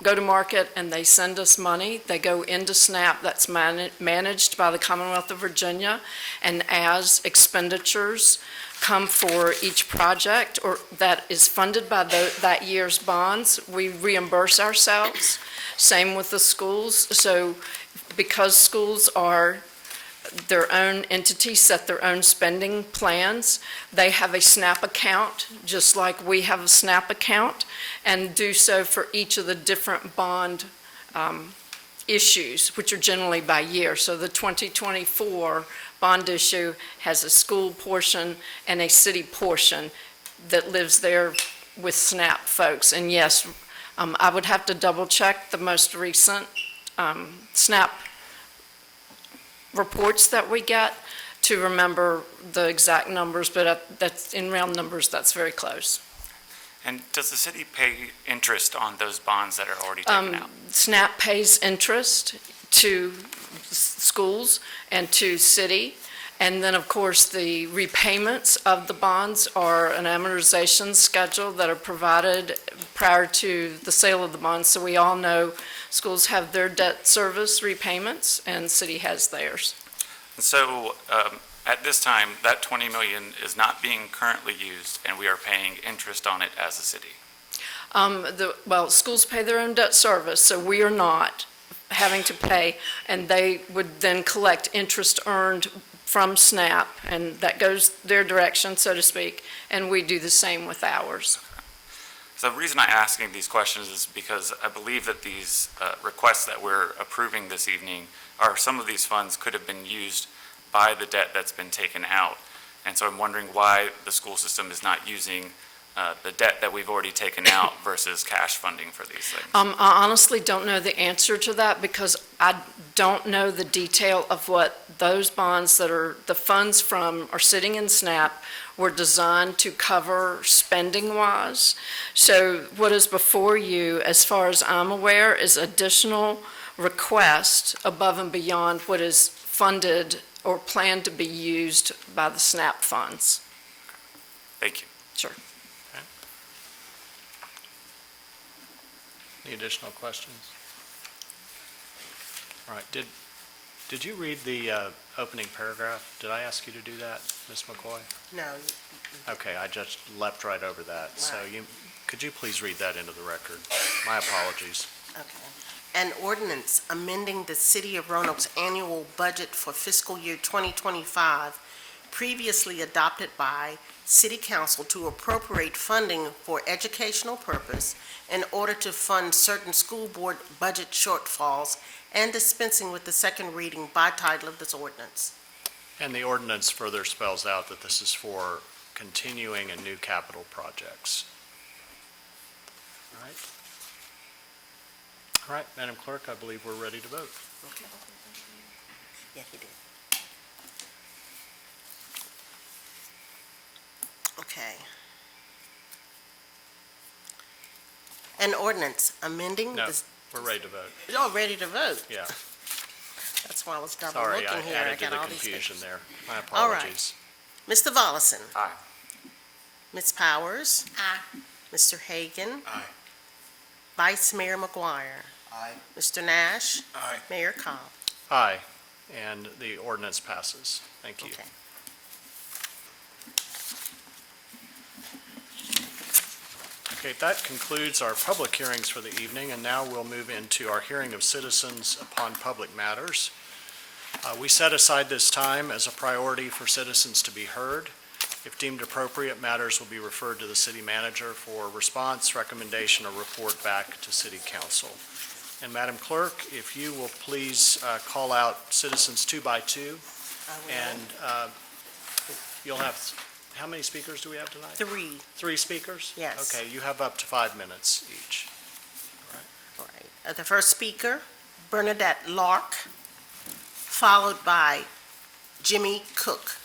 Speaker 2: to market and they send us money, they go into SNAP. That's managed by the Commonwealth of Virginia. And as expenditures come for each project or that is funded by that year's bonds, we reimburse ourselves. Same with the schools. So because schools are their own entity, set their own spending plans, they have a SNAP account, just like we have a SNAP account, and do so for each of the different bond issues, which are generally by year. So the 2024 bond issue has a school portion and a city portion that lives there with SNAP folks. And yes, I would have to double check the most recent SNAP reports that we get to remember the exact numbers, but that's in round numbers, that's very close.
Speaker 18: And does the city pay interest on those bonds that are already taken out?
Speaker 2: SNAP pays interest to schools and to city. And then, of course, the repayments of the bonds are an amortization schedule that are provided prior to the sale of the bonds. So we all know schools have their debt service repayments and city has theirs.
Speaker 18: And so at this time, that $20 million is not being currently used and we are paying interest on it as a city.
Speaker 2: Well, schools pay their own debt service, so we are not having to pay, and they would then collect interest earned from SNAP, and that goes their direction, so to speak, and we do the same with ours.
Speaker 18: So the reason I'm asking these questions is because I believe that these requests that we're approving this evening are some of these funds could have been used by the debt that's been taken out. And so I'm wondering why the school system is not using the debt that we've already taken out versus cash funding for these things.
Speaker 2: I honestly don't know the answer to that because I don't know the detail of what those bonds that are the funds from are sitting in SNAP were designed to cover spending-wise. So what is before you, as far as I'm aware, is additional request above and beyond what is funded or planned to be used by the SNAP funds.
Speaker 18: Thank you.
Speaker 2: Sure.
Speaker 7: Okay. Any additional questions? All right. Did you read the opening paragraph? Did I ask you to do that, Ms. McCoy?
Speaker 14: No.
Speaker 7: Okay, I just leapt right over that. So could you please read that into the record? My apologies.
Speaker 14: Okay. An ordinance amending the City of Roanoke's annual budget for fiscal year 2025, previously adopted by City Council to appropriate funding for educational purpose in order to fund certain school board budget shortfalls and dispensing with the second reading by title of this ordinance.
Speaker 7: And the ordinance further spells out that this is for continuing and new capital projects. All right. All right, Madam Clerk, I believe we're ready to vote.
Speaker 14: Okay. Yeah, he did. Okay. An ordinance amending
Speaker 7: No,
Speaker 14: this.
Speaker 7: we're ready to vote.
Speaker 14: You're ready to vote.
Speaker 7: Yeah.
Speaker 14: That's why I was double
Speaker 7: Sorry,
Speaker 14: looking
Speaker 7: I
Speaker 14: here.
Speaker 7: added to
Speaker 14: got
Speaker 7: the
Speaker 14: all these
Speaker 7: confusion
Speaker 14: things.
Speaker 7: there. My
Speaker 14: All right.
Speaker 7: apologies.
Speaker 14: Mr. Volleson.
Speaker 18: Aye.
Speaker 14: Ms. Powers.
Speaker 8: Aye.
Speaker 14: Mr. Hagan.
Speaker 21: Aye.
Speaker 14: Vice Mayor McGuire.
Speaker 21: Aye.
Speaker 14: Mr. Nash.
Speaker 21: Aye.
Speaker 14: Mayor Cobb.
Speaker 7: Aye, and the ordinance passes. Thank you.
Speaker 14: Okay.
Speaker 7: Okay, that concludes our public hearings for the evening, and now we'll move into our hearing of citizens upon public matters. We set aside this time as a priority for citizens to be heard, If deemed appropriate, matters will be referred to the city manager for response, recommendation, or report back to city council. And Madam Clerk, if you will please call out citizens 2 by 2. And you'll have, how many speakers do we have tonight?
Speaker 14: 3.
Speaker 7: 3 speakers?
Speaker 14: Yes.
Speaker 7: Okay, you have up to 5 minutes each.
Speaker 14: All right. The first speaker, Bernadette Lark, followed by Jimmy Cook.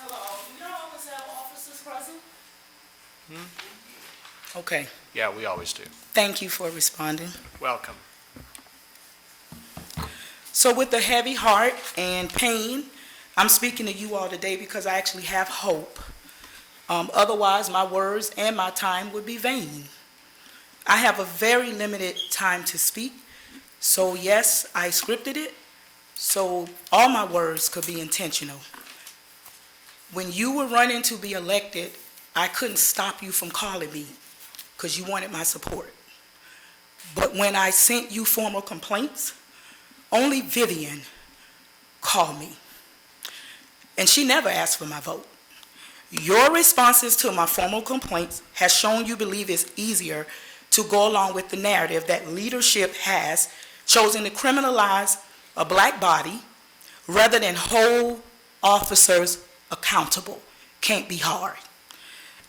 Speaker 1: Hello, do y'all always have officers present?
Speaker 7: Okay. Yeah, we always do.
Speaker 1: Thank you for responding.
Speaker 7: Welcome.
Speaker 1: So with a heavy heart and pain, I'm speaking to you all today because I actually have hope. Otherwise, my words and my time would be vain. I have a very limited time to speak. So yes, I scripted it, so all my words could be intentional. When you were running to be elected, I couldn't stop you from calling me because you wanted my support. But when I sent you formal complaints, only Vivian called me. And she never asked for my vote. Your responses to my formal complaints has shown you believe it's easier to go along with the narrative that leadership has chosen to criminalize a black body rather than hold officers accountable. Can't be hard.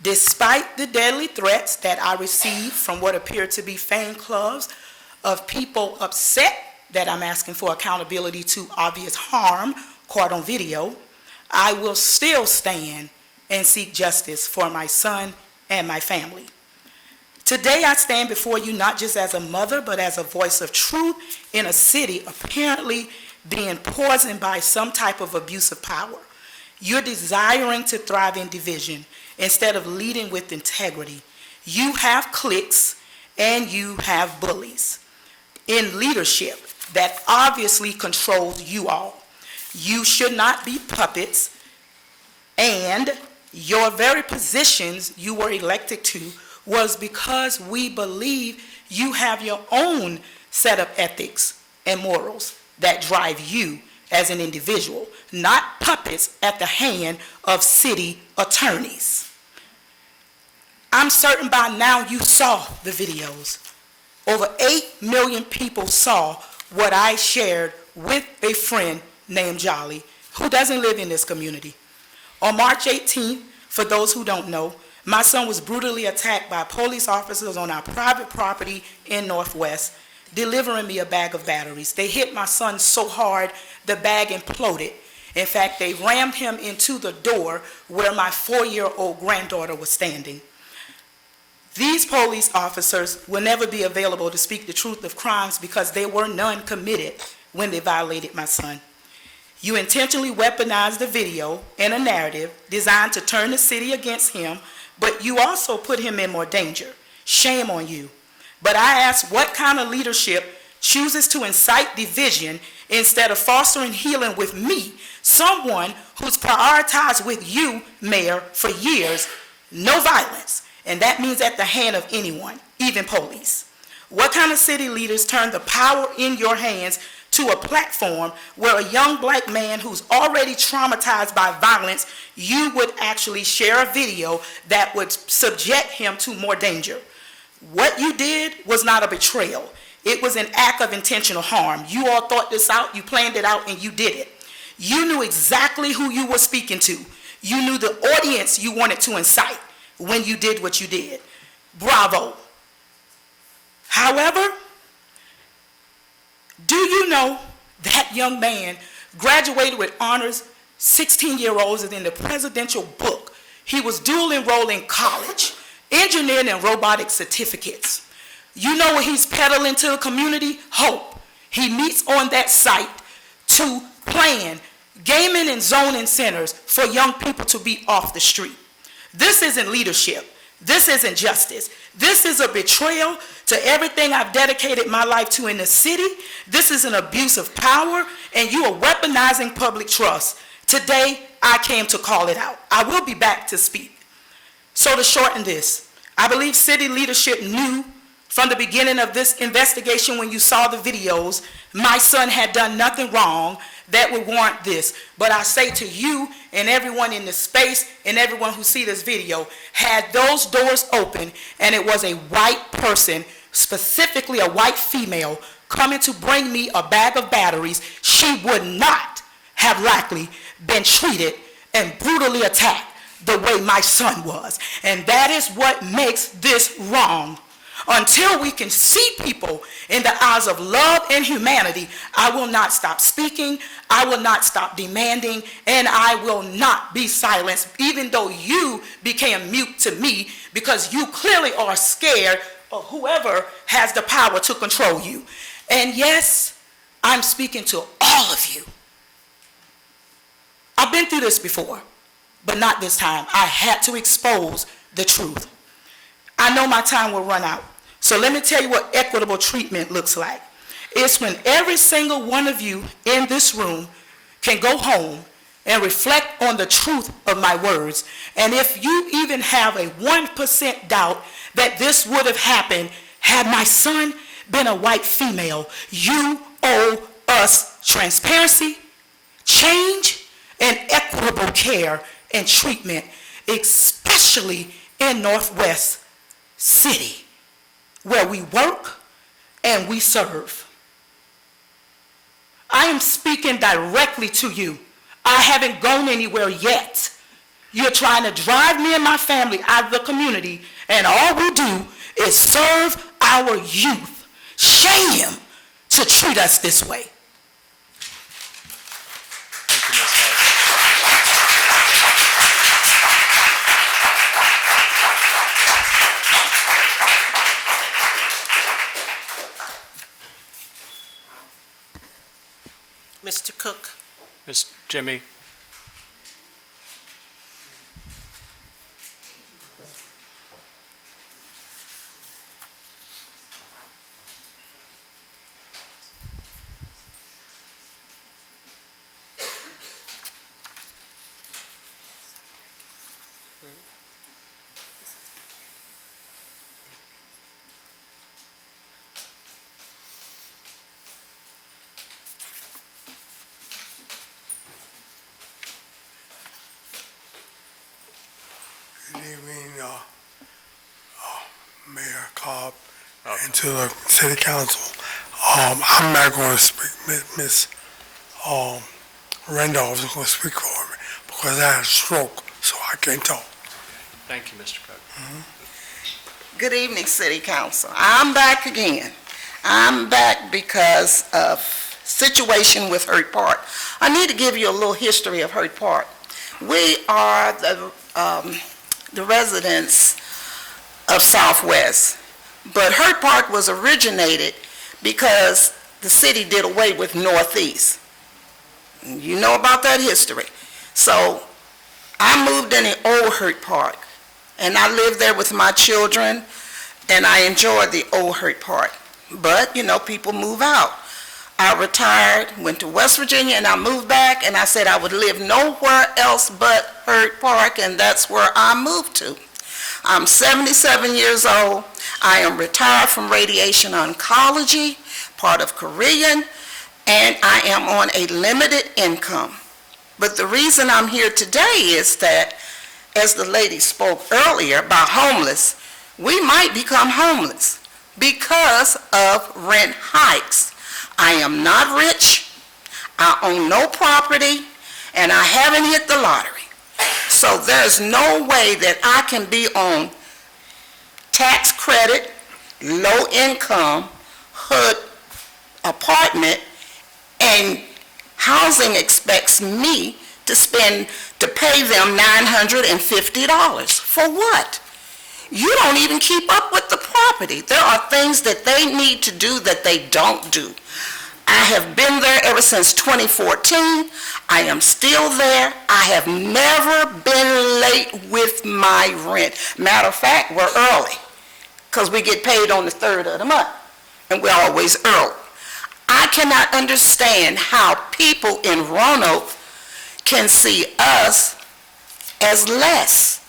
Speaker 1: Despite the deadly threats that I received from what appear to be fan clubs of people upset that I'm asking for accountability to obvious harm caught on video, I will still stand and seek justice for my son and my family. Today I stand before you not just as a mother, but as a voice of truth in a city apparently being poisoned by some type of abuse of power. You're desiring to thrive in division instead of leading with integrity. You have cliques and you have bullies in leadership that obviously controls you all. You should not be puppets, and your very positions you were elected to was because we believe you have your own set of ethics and morals that drive you as an individual, not puppets at the hand of city attorneys. I'm certain by now you saw the videos. Over 8 million people saw what I shared with a friend named Jolly, who doesn't live in this community. On March 18th, for those who don't know, my son was brutally attacked by police officers on our private property in Northwest, delivering me a bag of batteries. They hit my son so hard, the bag imploded. In fact, they rammed him into the door where my 4-year-old granddaughter was standing. These police officers will never be available to speak the truth of crimes because there were none committed when they violated my son. You intentionally weaponized the video and a narrative designed to turn the city against him, but you also put him in more danger. Shame on you. But I ask, what kind of leadership chooses to incite division instead of fostering healing with me, someone who's prioritized with you, Mayor, for years, no violence, and that means at the hand of anyone, even police? What kind of city leaders turn the power in your hands to a platform where a young black man who's already traumatized by violence, you would actually share a video that would subject him to more danger? What you did was not a betrayal. It was an act of intentional harm. You all thought this out, you planned it out, and you did it. You knew exactly who you were speaking to. You knew the audience you wanted to incite when you did what you did. Bravo. However, do you know that young man graduated with honors, 16-year-olds, is in the presidential book. He was dual enrolled in college, engineering and robotic certificates. You know what he's peddling to the community? Hope. He meets on that site to plan gaming and zoning centers for young people to be off the street. This isn't leadership. This isn't justice. This is a betrayal to everything I've dedicated my life to in the city. This is an abuse of power, and you are weaponizing public trust. Today, I came to call it out. I will be back to speak. So to shorten this, I believe city leadership knew from the beginning of this investigation when you saw the videos, my son had done nothing wrong, that would warrant this. But I say to you and everyone in this space and everyone who see this video, had those doors open and it was a white person, specifically a white female, coming to bring me a bag of batteries, she would not have likely been treated and brutally attacked the way my son was. And that is what makes this wrong. Until we can see people in the eyes of love and humanity, I will not stop speaking, I will not stop demanding, and I will not be silenced, even though you became mute to me, because you clearly are scared of whoever has the power to control you. And yes, I'm speaking to all of you. I've been through this before, but not this time. I had to expose the truth. I know my time will run out. So let me tell you what equitable treatment looks like. It's when every single one of you in this room can go home and reflect on the truth of my words. And if you even have a 1% doubt that this would have happened had my son been a white female, you owe us transparency, change, and equitable care and treatment, especially in Northwest City, where we work and we serve. I am speaking directly to you. I haven't gone anywhere yet. You're trying to drive me and my family out of the community, and all we do is serve our youth. Shame to treat us this way.
Speaker 7: Thank you, Ms. Hodge.
Speaker 14: Mr. Cook.
Speaker 7: Ms. Jimmy.
Speaker 3: Good evening, Mayor Cobb, and to the City Council. I'm not going to speak, Ms. Randolph is going to speak for me because I had a stroke, so I can't talk.
Speaker 7: Thank you, Mr. Cook.
Speaker 4: Good evening, City Council. I'm back again. I'm back because of situation with Hurt Park. I need to give you a little history of Hurt Park. We are the residents of Southwest, but Hurt Park was originated because the city did away with Northeast. You know about that history. So I moved in the old Hurt Park, and I lived there with my children, and I enjoyed the old Hurt Park. But, you know, people move out. I retired, went to West Virginia, and I moved back, and I said I would live nowhere else but Hurt Park, and that's where I moved to. I'm 77 years old. I am retired from radiation oncology, part of Korean, and I am on a limited income. But the reason I'm here today is that, as the lady spoke earlier about homeless, we might become homeless because of rent hikes. I am not rich, I own no property, and I haven't hit the lottery. So there's no way that I can be on tax credit, low income, hood apartment, and housing expects me to pay them $950. For what? You don't even keep up with the property. There are things that they need to do that they don't do. I have been there ever since 2014. I am still there. I have never been late with my rent. Matter of fact, we're early because we get paid on the 3rd of the month, and we're always early. I cannot understand how people in Roanoke can see us as less.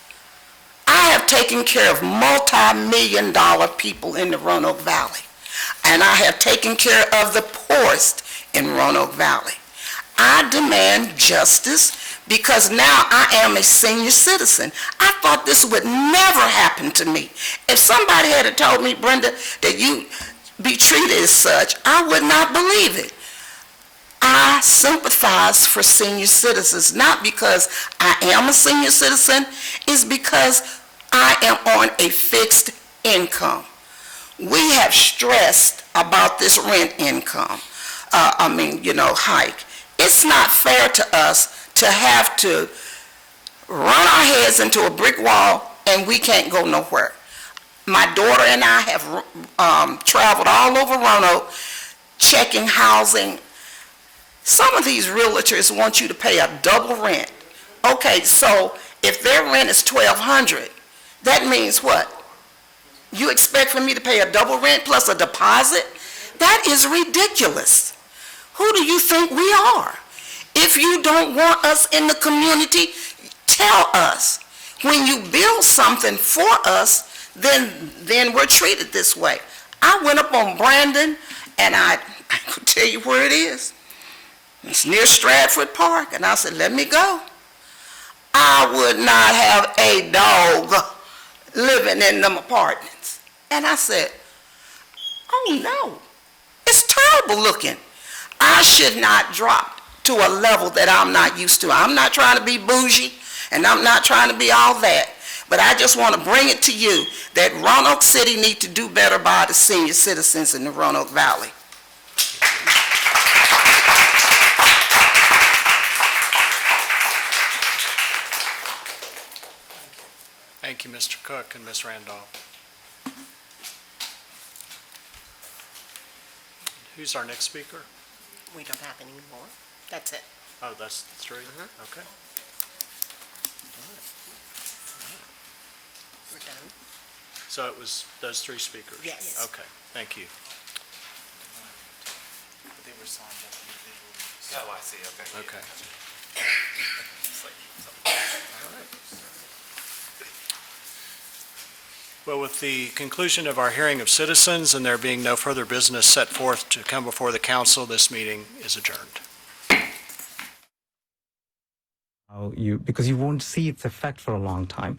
Speaker 4: I have taken care of multi-million-dollar people in the Roanoke Valley, and I have taken care of the poorest in Roanoke Valley. I demand justice because now I am a senior citizen. I thought this would never happen to me. If somebody had told me, Brenda, that you be treated as such, I would not believe it. I sympathize for senior citizens, not because I am a senior citizen, it's because I am on a fixed income. We have stressed about this rent income, hike. It's not fair to us to have to run our heads into a brick wall and we can't go nowhere. My daughter and I have traveled all over Roanoke checking housing. Some of these realtors want you to pay a double rent. Okay, so if their rent is $1,200, that means what? You expect for me to pay a double rent plus a deposit? That is ridiculous. Who do you think we are? If you don't want us in the community, tell us. When you build something for us, then we're treated this way. I went up on Brandon, and I could tell you where it is. It's near Stratford Park, and I said, let me go. I would not have a dog living in them apartments. And I said, oh no, it's terrible looking. I should not drop to a level that I'm not used to. I'm not trying to be bougie, and I'm not trying to be all that. But I just want to bring it to you that Roanoke City need to do better by the senior citizens in the Roanoke Valley.
Speaker 7: Thank you, Mr. Cook and Ms. Randolph. Who's our next speaker?
Speaker 14: We don't have any more. That's it.
Speaker 7: Oh, that's three? Okay.
Speaker 14: We're done.
Speaker 7: So it was those three speakers?
Speaker 14: Yes.
Speaker 7: Okay, thank you.
Speaker 18: They were signed up individually. Oh, I see, okay.
Speaker 7: Okay. Well, with the conclusion of our hearing of citizens and there being no further business set forth to come before the council, this meeting is adjourned.
Speaker 5: Because you won't see its effect for a long time.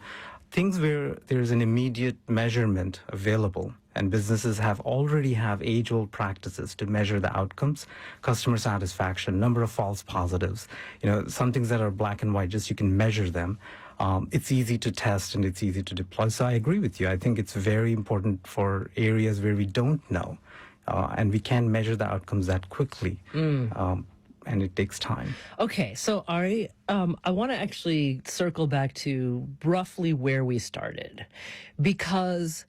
Speaker 5: Things where there's an immediate measurement available and businesses already have age-old practices to measure the outcomes, customer satisfaction, number of false positives, some things that are black and white, just you can measure them. It's easy to test and it's easy to deploy. So I agree with you. I think it's very important for areas where we don't know and we can't measure the outcomes that quickly. And it takes time.
Speaker 6: Okay, so Ari, I want to actually circle back to roughly where we started, because